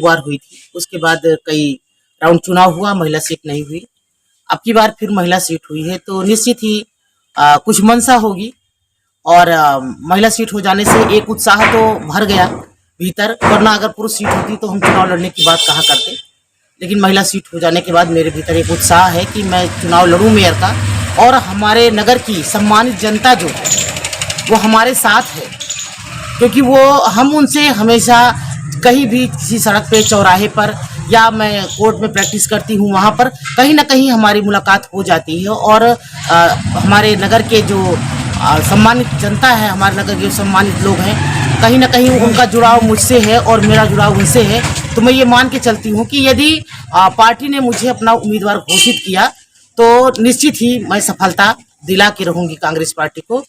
एक बार हुई थी, उसके बाद कई राउंड चुनाव हुआ, महिला सीट नहीं हुई। अब की बार फिर महिला सीट हुई है, तो निश्चित ही कुछ मंशा होगी और महिला सीट हो जाने से एक उत्साह तो भर गया भीतर, वरना अगर पुरुष सीट होती तो हम चुनाव लड़ने की बात कहा करते। लेकिन महिला सीट हो जाने के बाद मेरे भीतर एक उत्साह है कि मैं चुनाव लड़ूं मेयर का, और हमारे नगर की सम्मानित जनता जो है वो हमारे साथ है, क्योंकि वो हम उनसे हमेशा कहीं भी किसी सड़क पे, चौराहे पर, या मैं कोर्ट में प्रैक्टिस करती हूँ वहाँ पर कहीं ना कहीं हमारी मुलाकात हो जाती है। और हमारे नगर के जो सम्मानित जनता है, हमारे नगर के सम्मानित लोग हैं, कहीं ना कहीं उनका जुड़ाव मुझसे है और मेरा जुड़ाव उनसे है। तो मैं ये मान के चलती हूँ कि यदि पार्टी ने मुझे अपना उम्मीदवार घोषित किया तो निश्चित ही मैं सफलता दिला के रहूंगी कांग्रेस पार्टी को।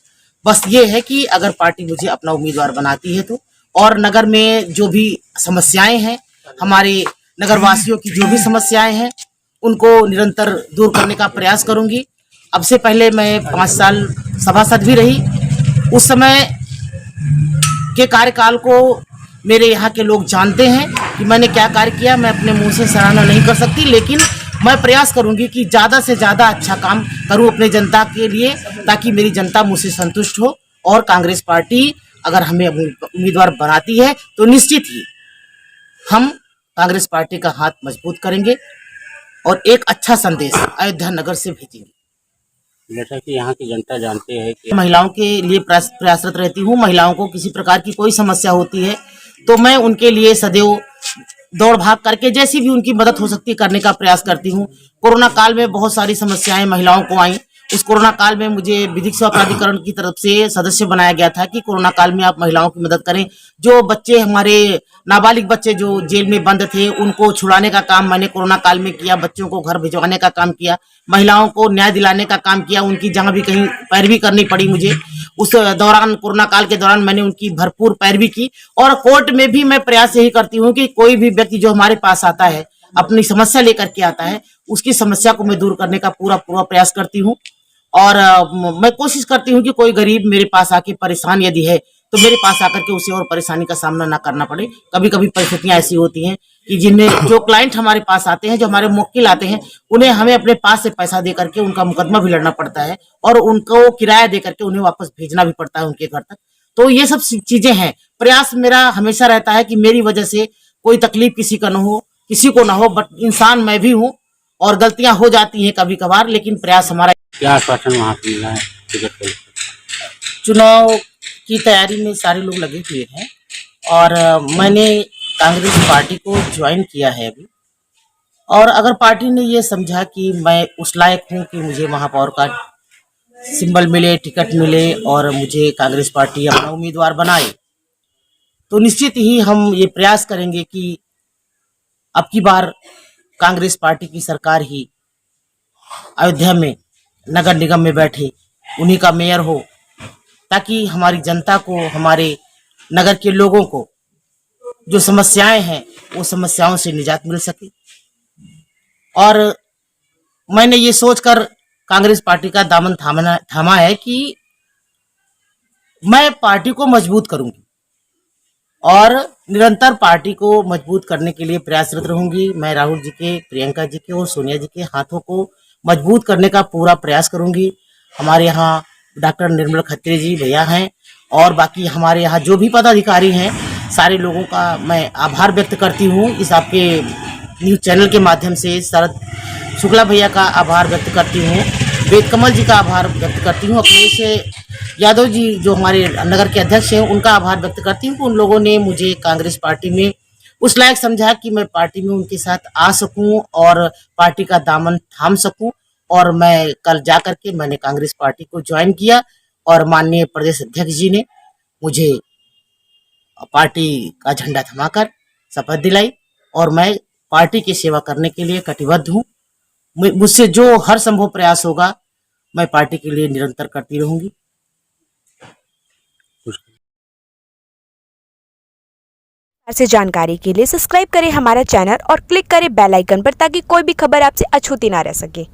बस ये है कि अगर पार्टी मुझे अपना उम्मीदवार बनाती है तो, और नगर में जो भी समस्याएं हैं, हमारे नगर वासियों की जो भी समस्याएं हैं, उनको निरंतर दूर करने का प्रयास करूंगी। अब से पहले मैं 5 साल सभासद भी रही, उस समय के कार्यकाल को मेरे यहाँ के लोग जानते हैं कि मैंने क्या कार्य किया। मैं अपने मुंह से सराहना नहीं कर सकती, लेकिन मैं प्रयास करूंगी कि ज़्यादा से ज़्यादा अच्छा काम करूं अपने जनता के लिए, ताकि मेरी जनता मुझसे संतुष्ट हो। और कांग्रेस पार्टी अगर हमें उम्मीदवार बनाती है तो निश्चित ही हम कांग्रेस पार्टी का हाथ मजबूत करेंगे और एक अच्छा संदेश अयोध्या नगर से भेजेंगे। जैसा कि यहाँ की जनता जानते हैं कि महिलाओं के लिए प्रयासरत रहती हूँ। महिलाओं को किसी प्रकार की कोई समस्या होती है तो मैं उनके लिए सदैव दौड़ भाग करके जैसी भी उनकी मदद हो सकती है करने का प्रयास करती हूँ। कोरोना काल में बहुत सारी समस्याएं महिलाओं को आई। उस कोरोना काल में मुझे विधिक सेवा प्राधिकरण की तरफ से सदस्य बनाया गया था कि कोरोना काल में आप महिलाओं की मदद करें। जो बच्चे हमारे नाबालिग बच्चे जो जेल में बंद थे, उनको छुड़ाने का काम मैंने कोरोना काल में किया। बच्चों को घर भिजवाने का काम किया, महिलाओं को न्याय दिलाने का काम किया। उनकी जहां भी कहीं पैरवी करनी पड़ी मुझे, उस दौरान कोरोना काल के दौरान मैंने उनकी भरपूर पैरवी की। और कोर्ट में भी मैं प्रयास यही करती हूँ कि कोई भी व्यक्ति जो हमारे पास आता है, अपनी समस्या लेकर के आता है, उसकी समस्या को मैं दूर करने का पूरा प्रयास करती हूँ। और मैं कोशिश करती हूँ कि कोई गरीब मेरे पास आके परेशान यदि है तो मेरे पास आकर के उसे और परेशानी का सामना ना करना पड़े। कभी कभी परिस्थितियां ऐसी होती हैं कि जिनमें जो क्लाइंट हमारे पास आते हैं, जो हमारे मुवक्किल आते हैं, उन्हें हमें अपने पास से पैसा दे करके उनका मुकदमा भी लड़ना पड़ता है और उनको किराया दे करके उन्हें वापस भेजना भी पड़ता है उनके घर तक। तो ये सब चीजें हैं। प्रयास मेरा हमेशा रहता है कि मेरी वजह से कोई तकलीफ किसी का न हो, किसी को ना हो, बट इंसान मैं भी हूँ और गलतियां हो जाती हैं कभी कभार, लेकिन प्रयास हमारा। क्या आश्वासन वहाँ से मिला है टिकट को? चुनाव की तैयारी में सारे लोग लगे हुए हैं और मैंने कांग्रेस पार्टी को ज्वाइन किया है अभी। और अगर पार्टी ने ये समझा कि मैं उस लायक हूँ कि मुझे महापौर का सिंबल मिले, टिकट मिले और मुझे कांग्रेस पार्टी अपना उम्मीदवार बनाए, तो निश्चित ही हम ये प्रयास करेंगे कि अब की बार कांग्रेस पार्टी की सरकार ही अयोध्या में नगर निगम में बैठे, उन्हीं का मेयर हो, ताकि हमारी जनता को, हमारे नगर के लोगों को जो समस्याएं हैं वो समस्याओं से निजात मिल सके। और मैंने ये सोचकर कांग्रेस पार्टी का दामन थामा है कि मैं पार्टी को मजबूत करूंगी और निरंतर पार्टी को मजबूत करने के लिए प्रयासरत रहूंगी। मैं राहुल जी के, प्रियंका जी के और सोनिया जी के हाथों को मजबूत करने का पूरा प्रयास करूंगी। हमारे यहाँ डॉक्टर निर्मल खत्री जी भैया हैं और बाकी हमारे यहाँ जो भी पदाधिकारी हैं, सारे लोगों का मैं आभार व्यक्त करती हूँ। इस आपके न्यूज़ चैनल के माध्यम से शरद शुक्ला भैया का आभार व्यक्त करती हूँ, वेद कमल जी का आभार व्यक्त करती हूँ, अखिलेश यादव जी जो हमारे नगर के अध्यक्ष हैं उनका आभार व्यक्त करती हूँ कि उन लोगों ने मुझे कांग्रेस पार्टी में उस लायक समझा कि मैं पार्टी में उनके साथ आ सकूं और पार्टी का दामन थाम सकूं। और मैं कल जा करके मैंने कांग्रेस पार्टी को ज्वाइन किया और माननीय प्रदेश अध्यक्ष जी ने मुझे पार्टी का झंडा थमाकर शपथ दिलाई और मैं पार्टी की सेवा करने के लिए कटिबद्ध हूँ। मुझसे जो हर संभव प्रयास होगा मैं पार्टी के लिए निरंतर करती रहूंगी। से जानकारी के लिए सब्सक्राइब करें हमारा चैनल और क्लिक करें बेल आइकन पर ताकि कोई भी खबर आपसे अछूती ना रह सके।